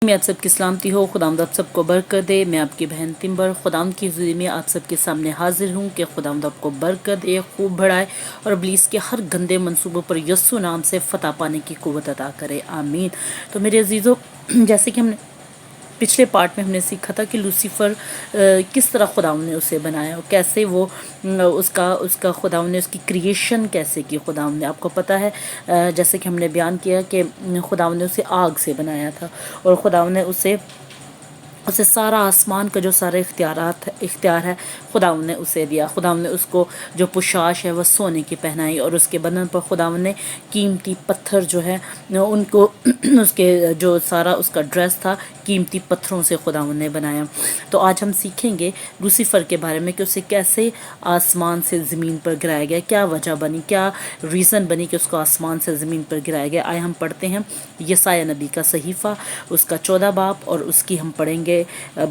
میں آپ سب کی سلامتی ہو، خداوند آپ سب کو برکت دے۔ میں آپ کی بہن تمبر خداوند کی حضوری میں آپ سب کے سامنے حاضر ہوں کہ خداوند آپ کو برکت دے، خوب بڑھائے اور ابلیس کے ہر گندے منصوبوں پر یسوع نام سے فتح پانے کی قوت عطا کرے، آمین۔ تو میرے عزیزو، جیسے کہ ہم نے پچھلے پارٹ میں ہم نے سیکھا تھا کہ لوسیفر کس طرح خداوند نے اسے بنایا، کیسے وہ اس کا خداوند نے اس کی کریشن کیسے کی خداوند نے۔ آپ کو پتہ ہے جیسے کہ ہم نے بیان کیا کہ خداوند نے اسے آگ سے بنایا تھا، اور خداوند نے اسے سارا آسمان کا جو سارے اختیار ہے خداوند نے اسے دیا۔ خداوند نے اس کو جو پوشاش ہے وہ سونے کی پہنائی، اور اس کے بدن پر خداوند نے قیمتی پتھر جو ہے ان کو اس کے جو سارا اس کا ڈریس تھا قیمتی پتھروں سے خداوند نے بنایا۔ تو آج ہم سیکھیں گے لوسیفر کے بارے میں کہ اسے کیسے آسمان سے زمین پر گرایا گیا، کیا وجہ بنی، کیا ریزن بنی کہ اس کو آسمان سے زمین پر گرایا گیا۔ آئے ہم پڑھتے ہیں یسایہ نبی کا صحیفہ، اس کا 14 باب، اور اس کی ہم پڑھیں گے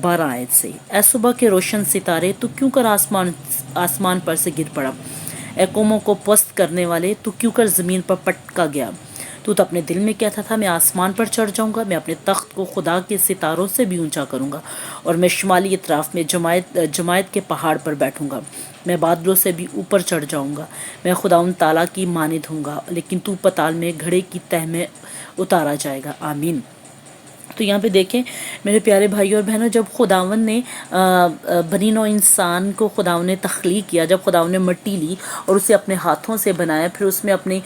12 آیت سے۔ اے صبح کے روشن ستارے، تو کیوں کر آسمان پر سے گر پڑا؟ اے قوموں کو پست کرنے والے، تو کیوں کر زمین پر پٹکا گیا؟ تو اپنے دل میں کہتا تھا، میں آسمان پر چڑھ جاؤں گا، میں اپنے تخت کو خدا کے ستاروں سے بھی اونچا کروں گا، اور میں شمالی اطراف میں جماعت کے پہاڑ پر بیٹھوں گا، میں بادلوں سے بھی اوپر چڑھ جاؤں گا، میں خداوند تعالیٰ کی مانند ہوں گا، لیکن تو پتال میں گھڑے کی تہ میں اتارا جائے گا، آمین۔ تو یہاں پہ دیکھیں میرے پیارے بھائی اور بہنوں، جب خداوند نے بنی نوع انسان کو خداوند نے تخلیق کیا، جب خداوند نے مٹی لی اور اسے اپنے ہاتھوں سے بنایا، پھر اس میں اپنی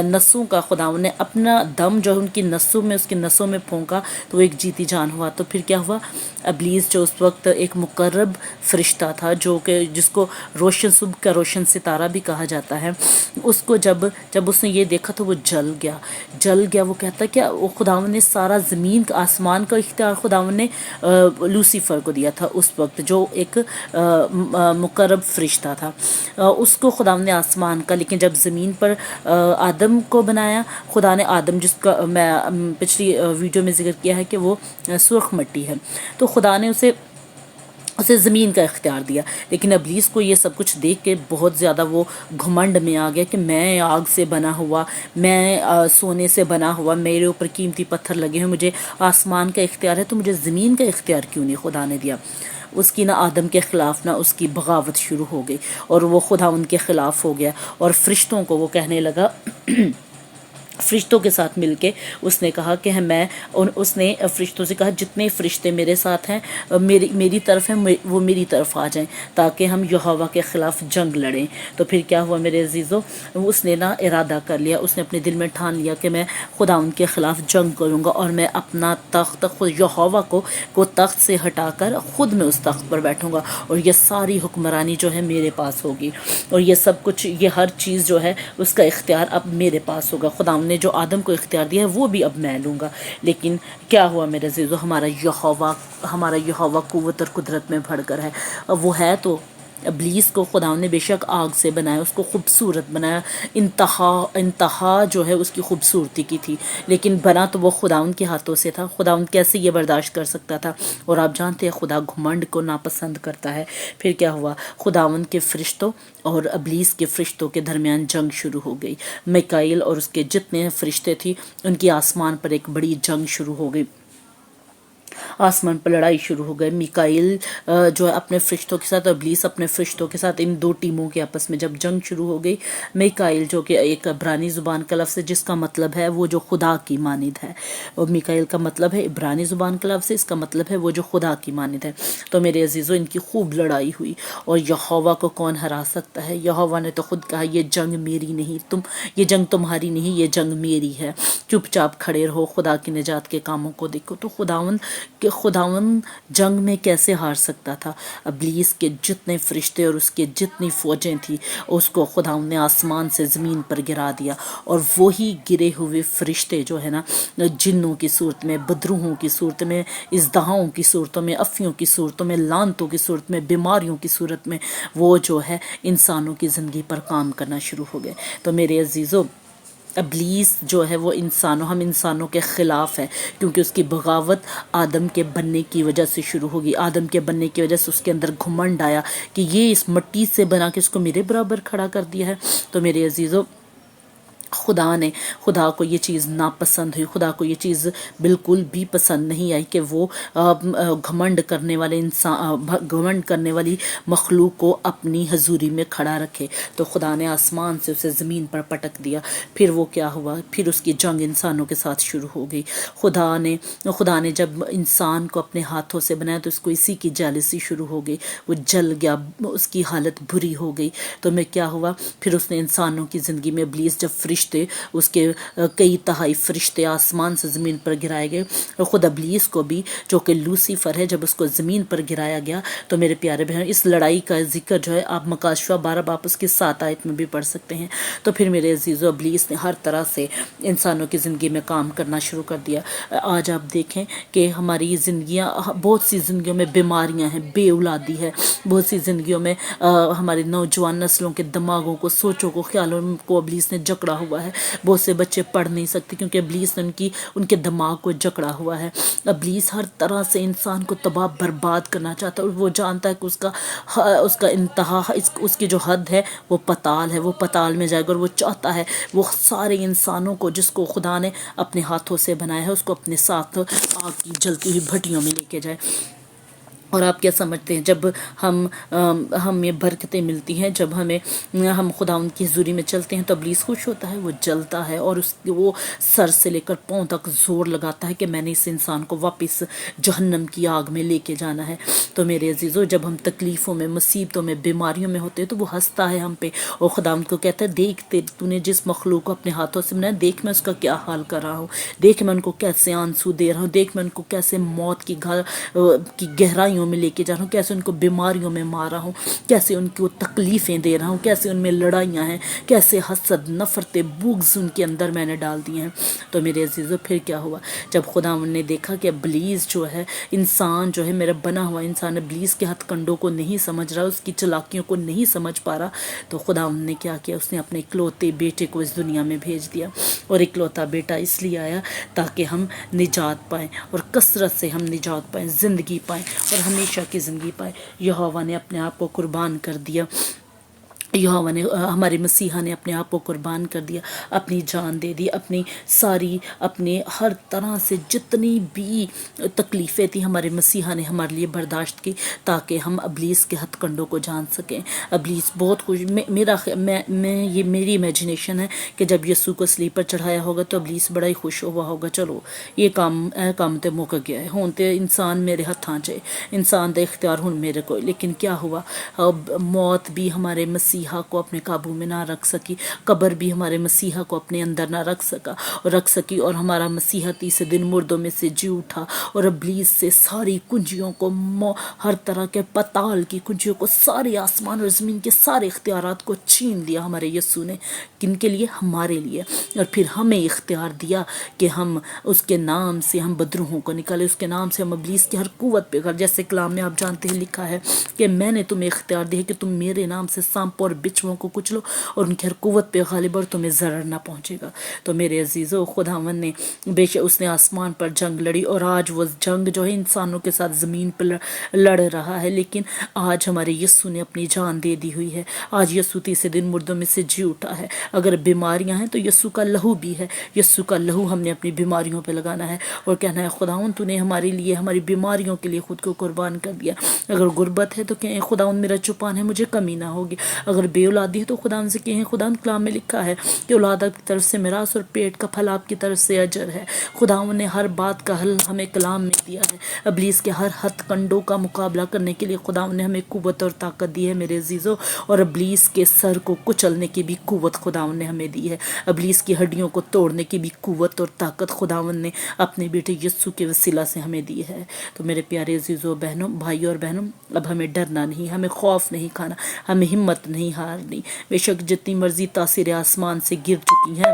نسوں کا خداوند نے اپنا دم جو ان کی نسوں میں اس کی نسوں میں پھونکا، تو وہ ایک جیتی جان ہوا۔ تو پھر کیا ہوا؟ ابلیس جو اس وقت ایک مقرب فرشتہ تھا، جو کہ جس کو روشن صبح کا روشن ستارہ بھی کہا جاتا ہے، اس کو جب اس نے یہ دیکھا تو وہ جل گیا۔ وہ کہتا کہ خداوند نے سارا زمین کا آسمان کا اختیار خداوند نے لوسیفر کو دیا تھا اس وقت، جو ایک مقرب فرشتہ تھا، اس کو خداوند نے آسمان کا، لیکن جب زمین پر آدم کو بنایا خدا نے، آدم جس کا میں پچھلی ویڈیو میں ذکر کیا ہے کہ وہ سرخ مٹی ہے، تو خدا نے اسے زمین کا اختیار دیا۔ لیکن ابلیس کو یہ سب کچھ دیکھ کے بہت زیادہ وہ گھمنڈ میں آ گیا کہ میں آگ سے بنا ہوا، میں سونے سے بنا ہوا، میرے اوپر قیمتی پتھر لگے ہوئے، مجھے آسمان کا اختیار ہے، تو مجھے زمین کا اختیار کیوں نہیں خدا نے دیا؟ اس کی نہ آدم کے خلاف نہ اس کی بغاوت شروع ہو گئی، اور وہ خداوند کے خلاف ہو گیا، اور فرشتوں کو وہ کہنے لگا فرشتوں کے ساتھ مل کے اس نے کہا کہ اس نے فرشتوں سے کہا، جتنے فرشتے میرے ساتھ ہیں، میری طرف ہیں، وہ میری طرف آ جائیں، تاکہ ہم یہوہ کے خلاف جنگ لڑیں۔ تو پھر کیا ہوا میرے عزیزو؟ اس نے ارادہ کر لیا، اس نے اپنے دل میں ٹھان لیا کہ میں خداوند کے خلاف جنگ کروں گا، اور میں اپنا تخت یہوہ کو تخت سے ہٹا کر خود میں اس تخت پر بیٹھوں گا، اور یہ ساری حکمرانی جو ہے میرے پاس ہوگی، اور یہ سب کچھ، یہ ہر چیز جو ہے اس کا اختیار اب میرے پاس ہوگا۔ خداوند نے جو آدم کو اختیار دیا ہے وہ بھی اب میں لوں گا۔ لیکن کیا ہوا میرے عزیزو؟ ہمارا یہوہ قوت اور قدرت میں بڑھ کر ہے، وہ ہے تو ابلیس کو خداوند نے بے شک آگ سے بنایا، اس کو خوبصورت بنایا، انتہا جو ہے اس کی خوبصورتی کی تھی، لیکن بنا تو وہ خداوند کے ہاتھوں سے تھا۔ خداوند کیسے یہ برداشت کر سکتا تھا؟ اور آپ جانتے ہیں خدا گھمنڈ کو ناپسند کرتا ہے۔ پھر کیا ہوا؟ خداوند کے فرشتوں اور ابلیس کے فرشتوں کے درمیان جنگ شروع ہو گئی۔ میکائیل اور اس کے جتنے فرشتے تھی، ان کی آسمان پر ایک بڑی جنگ شروع ہو گئی، آسمان پر لڑائی شروع ہو گئی۔ میکائیل جو ہے اپنے فرشتوں کے ساتھ، ابلیس اپنے فرشتوں کے ساتھ، ان دو ٹیموں کے آپس میں جب جنگ شروع ہو گئی، میکائیل جو کہ ایک عبرانی زبان کا لفظ ہے جس کا مطلب ہے وہ جو خدا کی مانند ہے، اور میکائیل کا مطلب ہے عبرانی زبان کا لفظ ہے، اس کا مطلب ہے وہ جو خدا کی مانند ہے۔ تو میرے عزیزو، ان کی خوب لڑائی ہوئی، اور یہوہ کو کون ہرا سکتا ہے؟ یہوہ نے تو خود کہا، یہ جنگ میری نہیں، یہ جنگ تمہاری نہیں، یہ جنگ میری ہے، چپ چاپ کھڑے رہو، خدا کی نجات کے کاموں کو دیکھو۔ تو خداوند جنگ میں کیسے ہار سکتا تھا؟ ابلیس کے جتنے فرشتے اور اس کے جتنی فوجیں تھی، اس کو خداوند نے آسمان سے زمین پر گرا دیا، اور وہی گرے ہوئے فرشتے جو ہے نا، جنوں کی صورت میں، بدروحوں کی صورت میں، ازدہاؤں کی صورتوں میں، افیوں کی صورتوں میں، لعنتوں کی صورت میں، بیماریوں کی صورت میں، وہ جو ہے انسانوں کی زندگی پر کام کرنا شروع ہو گئے۔ تو میرے عزیزو، ابلیس جو ہے وہ ہم انسانوں کے خلاف ہے، کیونکہ اس کی بغاوت آدم کے بننے کی وجہ سے شروع ہوگی۔ آدم کے بننے کی وجہ سے اس کے اندر گھمنڈ آیا کہ یہ اس مٹی سے بنا کے اس کو میرے برابر کھڑا کر دیا ہے۔ تو میرے عزیزو، خدا کو یہ چیز ناپسند ہوئی، خدا کو یہ چیز بالکل بھی پسند نہیں آئی کہ وہ گھمنڈ کرنے والے گھمنڈ کرنے والی مخلوق کو اپنی حضوری میں کھڑا رکھے، تو خدا نے آسمان سے اسے زمین پر پٹک دیا۔ پھر وہ کیا ہوا، پھر اس کی جنگ انسانوں کے ساتھ شروع ہو گئی۔ خدا نے جب انسان کو اپنے ہاتھوں سے بنایا تو اس کو اسی کی جالسی شروع ہو گئی، وہ جل گیا، اس کی حالت بری ہو گئی۔ تو میں کیا ہوا، پھر اس نے انسانوں کی زندگی میں ابلیس جب فرشتے اس کے کئی تہائی فرشتے آسمان سے زمین پر گرائے گئے، اور خود ابلیس کو بھی جو کہ لوسیفر ہے، جب اس کو زمین پر گرایا گیا تو میرے پیارے بہن اس لڑائی کا ذکر جو ہے آپ مکاشفہ 12 باب اس کی 7 آیت میں بھی پڑھ سکتے ہیں۔ تو پھر میرے عزیزو ابلیس نے ہر طرح سے انسانوں کی زندگی میں کام کرنا شروع کر دیا۔ آج آپ دیکھیں کہ ہماری زندگیاں، بہت سی زندگیوں میں بیماریاں ہیں، بے اولادی ہے، بہت سی زندگیوں میں ہمارے نوجوان نسلوں کے دماغوں کو، سوچوں کو، خیالوں کو ابلیس نے جکڑا ہوا ہے۔ بہت سے بچے پڑھ نہیں سکتے کیونکہ ابلیس نے ان کے دماغ کو جکڑا ہوا ہے۔ ابلیس ہر طرح سے انسان کو تباہ برباد کرنا چاہتا ہے، اور وہ جانتا ہے کہ اس کا انتہا، اس کی جو حد ہے وہ پتال ہے، وہ پتال میں جائے گا، اور وہ چاہتا ہے وہ سارے انسانوں کو جس کو خدا نے اپنے ہاتھوں سے بنایا ہے اس کو اپنے ساتھ آگ کی جلتی ہوئی بھٹیوں میں لے کے جائے۔ اور آپ کیا سمجھتے ہیں، جب ہمیں برکتیں ملتی ہیں، جب ہم خدا ان کی حضوری میں چلتے ہیں تو ابلیس خوش ہوتا ہے، وہ جلتا ہے، اور وہ سر سے لے کر پاؤں تک زور لگاتا ہے کہ میں نے اس انسان کو واپس جہنم کی آگ میں لے کے جانا ہے۔ تو میرے عزیزو، جب ہم تکلیفوں میں، مصیبتوں میں، بیماریوں میں ہوتے ہیں تو وہ ہنستا ہے ہم پہ، اور خدا ان کو کہتا ہے دیکھ تو نے جس مخلوق کو اپنے ہاتھوں سے بنایا، دیکھ میں اس کا کیا حال کر رہا ہوں، دیکھ میں ان کو کیسے آنسو دے رہا ہوں، دیکھ میں ان کو کیسے موت کی گہرائیوں میں لے کے جا رہا ہوں، کیسے ان کو بیماریوں میں مار رہا ہوں، کیسے ان کو تکلیفیں دے رہا ہوں، کیسے ان میں لڑائیاں ہیں، کیسے حسد، نفرتیں، بغض ان کے اندر میں نے ڈال دی ہیں۔ تو میرے عزیزو، پھر کیا ہوا، جب خدا نے دیکھا کہ ابلیس جو ہے، انسان جو ہے، میرا بنا ہوا انسان ابلیس کے ہتھ کنڈوں کو نہیں سمجھ رہا، اس کی چلاکیوں کو نہیں سمجھ پا رہا، تو خدا نے کیا کیا، اس نے اپنے اکلوتے بیٹے کو اس دنیا میں بھیج دیا۔ اور اکلوتا بیٹا اس لیے آیا تاکہ ہم نجات پائیں، اور کثرت سے ہم نجات پائیں، زندگی پائیں، اور ہمیشہ کی زندگی پائیں۔ یہوہ نے اپنے آپ کو قربان کر دیا، یہوہ نے، ہمارے مسیحا نے اپنے آپ کو قربان کر دیا، اپنی جان دے دی، اپنے ہر طرح سے جتنی بھی تکلیفیں تھیں ہمارے مسیحا نے ہمارے لیے برداشت کی، تاکہ ہم ابلیس کے ہتھ کنڈوں کو جان سکیں۔ ابلیس بہت خوش، یہ میری امیجنیشن ہے کہ جب یسوع کو صلیب پر چڑھایا ہوگا تو ابلیس بڑا ہی خوش ہوا ہوگا، چلو یہ کام تے مک گیا ہے، ہون تے انسان میرے ہتھاں چے، انسان دا اختیار ہن میرے کو۔ لیکن کیا ہوا، موت بھی ہمارے مسیحا کو اپنے قابو میں نہ رکھ سکی، قبر بھی ہمارے مسیحا کو اپنے اندر نہ رکھ سکی، اور ہمارا مسیحا تیسرے دن مردوں میں سے جی اٹھا، اور ابلیس سے ساری کنجیوں کو، ہر طرح کے پتال کی کنجیوں کو، سارے آسمان اور زمین کے سارے اختیارات کو چھین دیا ہمارے یسوع نے۔ کن کے لیے؟ ہمارے لیے۔ اور پھر ہمیں اختیار دیا کہ ہم اس کے نام سے ہم بدروہوں کو نکالے، اس کے نام سے ہم ابلیس کی ہر قوت پہ جیسے کلام میں آپ جانتے ہیں لکھا ہے کہ میں نے تمہیں اختیار دیا کہ تم میرے نام سے سانپوں اور بچھوؤں کو کچلو، اور ان کی ہر قوت پہ غالب، اور تمہیں ضرر نہ پہنچے گا۔ تو میرے عزیزو، خداوند نے بے شک اس نے آسمان پر جنگ لڑی، اور آج وہ جنگ جو ہے انسانوں کے ساتھ زمین پر لڑ رہا ہے، لیکن آج ہمارے یسوع نے اپنی جان دے دی ہوئی ہے۔ آج یسوع تیسرے دن مردوں میں سے جی اٹھا ہے۔ اگر بیماریاں ہیں تو یسوع کا لہو بھی ہے، یسوع کا لہو ہم نے اپنی بیماریوں پہ لگانا ہے، اور کہنا ہے خداوند تو نے ہمارے لیے، ہماری بیماریوں کے لیے خود کو قربان کر دیا۔ اگر غربت ہے تو کہیں خداوند میرا چھپان ہے، مجھے کمی نہ ہوگی۔ اگر بے اولادی ہے تو خداوند سے کہیں خداوند کلام میں لکھا ہے کہ اولاد آپ کی طرف سے میراث، اور پیٹ کا پھل آپ کی طرف سے اجر ہے۔ خداوند نے ہر بات کا حل ہمیں کلام میں دیا ہے۔ ابلیس کے ہر ہتھ کنڈوں کا مقابلہ کرنے کے لیے خداوند نے ہمیں قوت اور طاقت دی ہے میرے عزیزو، اور ابلیس کے سر کو کچلنے کی بھی قوت خداوند نے ہمیں دی ہے۔ ابلیس کی ہڈیوں کو توڑنے کی بھی قوت اور طاقت خداوند نے اپنے بیٹے یسوع کے وسیلہ سے ہمیں دی ہے۔ تو میرے پیارے عزیزو، بہنوں، بھائیوں اور بہنوں، اب ہمیں ڈرنا نہیں، ہمیں خوف نہیں کھانا، ہمیں ہمت نہیں ہارنی۔ بے شک جتنی مرضی تاثیر آسمان سے گر چکی ہیں،